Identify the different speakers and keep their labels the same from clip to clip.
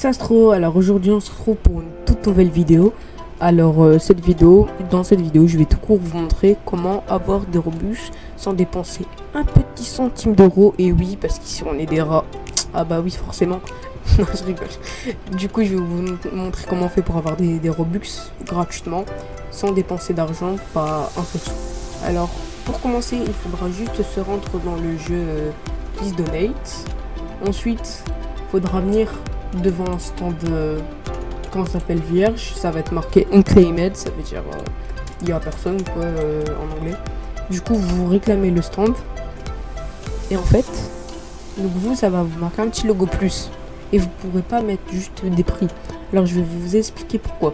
Speaker 1: c'est Astro. Alors aujourd'hui on se retrouve pour une toute nouvelle vidéo. Alors dans cette vidéo je vais tout court vous montrer comment avoir des Robux sans dépenser un petit centime d'euro. Et oui, parce qu'ici on est des rats. Ah bah oui, forcément. Non, je rigole. Du coup je vais vous montrer comment on fait pour avoir des Robux gratuitement sans dépenser d'argent, pas un seul sou. Alors pour commencer il faudra juste se rendre dans le jeu Please Donate. Ensuite il faudra venir devant un stand comment ça s'appelle, vierge. Ça va être marqué unclaimed, ça veut dire il y a personne quoi, en anglais. Du coup vous réclamez le stand et en fait donc vous, ça va vous marquer un petit logo plus et vous pourrez pas mettre juste des prix. Alors je vais vous expliquer pourquoi.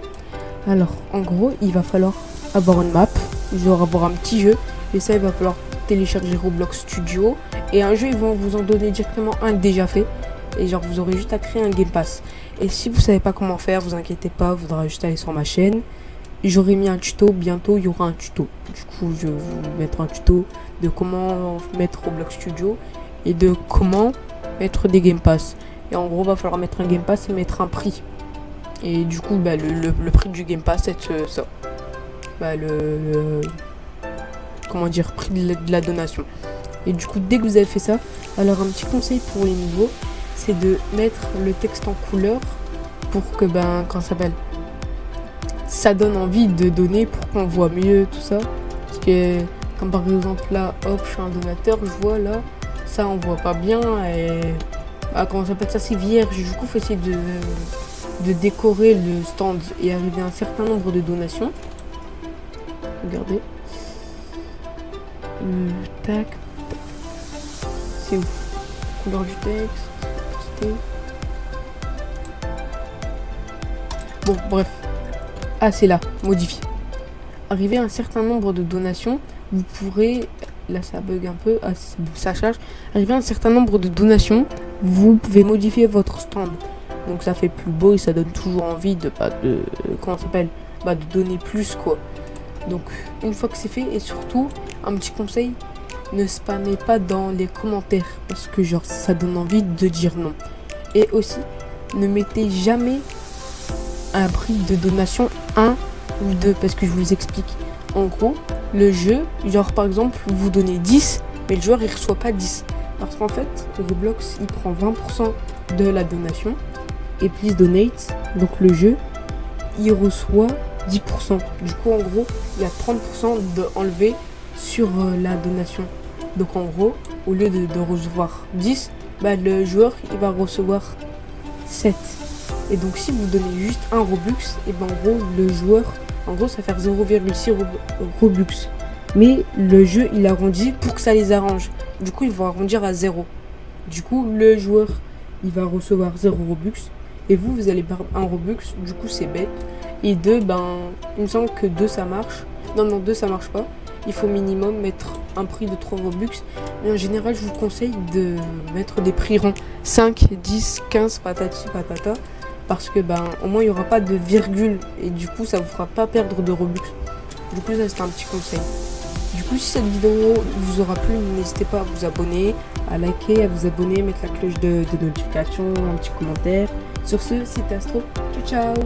Speaker 1: Alors en gros il va falloir avoir une map, genre avoir un petit jeu, et ça il va falloir télécharger Roblox Studio, et un jeu ils vont vous en donner directement un déjà fait, et genre vous aurez juste à créer un Game Pass. Et si vous savez pas comment faire, vous inquiétez pas, vous devrez juste aller sur ma chaîne. J'aurai mis un tuto, bientôt il y aura un tuto. Du coup je vais vous mettre un tuto de comment mettre Roblox Studio et de comment mettre des Game Pass. Et en gros va falloir mettre un Game Pass et mettre un prix. Et du coup bah, le prix du Game Pass c'est ça. Bah, comment dire, prix de la donation. Et du coup dès que vous avez fait ça, alors un petit conseil pour les nouveaux, c'est de mettre le texte en couleur pour que ben quand ça donne envie de donner, pour qu'on voit mieux tout ça. Parce que comme par exemple là, hop, je suis un donateur, je vois là, ça on voit pas bien, et bah, comment ça s'appelle, ça c'est vierge. Du coup faut essayer de décorer le stand et arriver à un certain nombre de donations. Regardez. Tac. C'est où? Couleur du texte. Bon, bref. Ah, c'est là. Modifier. Arrivé à un certain nombre de donations, vous pourrez... Là, ça bug un peu. Ah, ça charge. Arrivé à un certain nombre de donations, vous pouvez modifier votre stand. Donc, ça fait plus beau et ça donne toujours envie de comment ça s'appelle, de donner plus, quoi. Donc, une fois que c'est fait, et surtout, un petit conseil, ne spammez pas dans les commentaires, parce que genre ça donne envie de dire non. Et aussi, ne mettez jamais un prix de donation 1 ou 2, parce que je vous explique. En gros, le jeu, genre par exemple, vous donnez 10, mais le joueur il reçoit pas 10. Parce qu'en fait, Roblox il prend 20% de la donation, et Please Donate, donc le jeu, il reçoit 10%. Du coup, en gros, il y a 30% de enlevé sur la donation. Donc en gros, au lieu de recevoir 10, le joueur il va recevoir 7. Et donc si vous donnez juste un Robux, et en gros le joueur, en gros ça va faire 0,6 Robux. Mais le jeu il arrondit pour que ça les arrange. Du coup ils vont arrondir à 0. Du coup le joueur il va recevoir 0 Robux. Et vous allez perdre 1 Robux. Du coup c'est bête. Et 2, il me semble que 2 ça marche. Non, 2 ça marche pas. Il faut minimum mettre un prix de 3 Robux. Mais en général, je vous conseille de mettre des prix ronds. 5, 10, 15, patati patata. Parce que au moins il n'y aura pas de virgule. Et du coup, ça vous fera pas perdre de Robux. Du coup, ça c'est un petit conseil. Du coup, si cette vidéo vous aura plu, n'hésitez pas à vous abonner, à liker, à vous abonner, mettre la cloche de notification, un petit commentaire. Sur ce, c'était Astro. Ciao, ciao!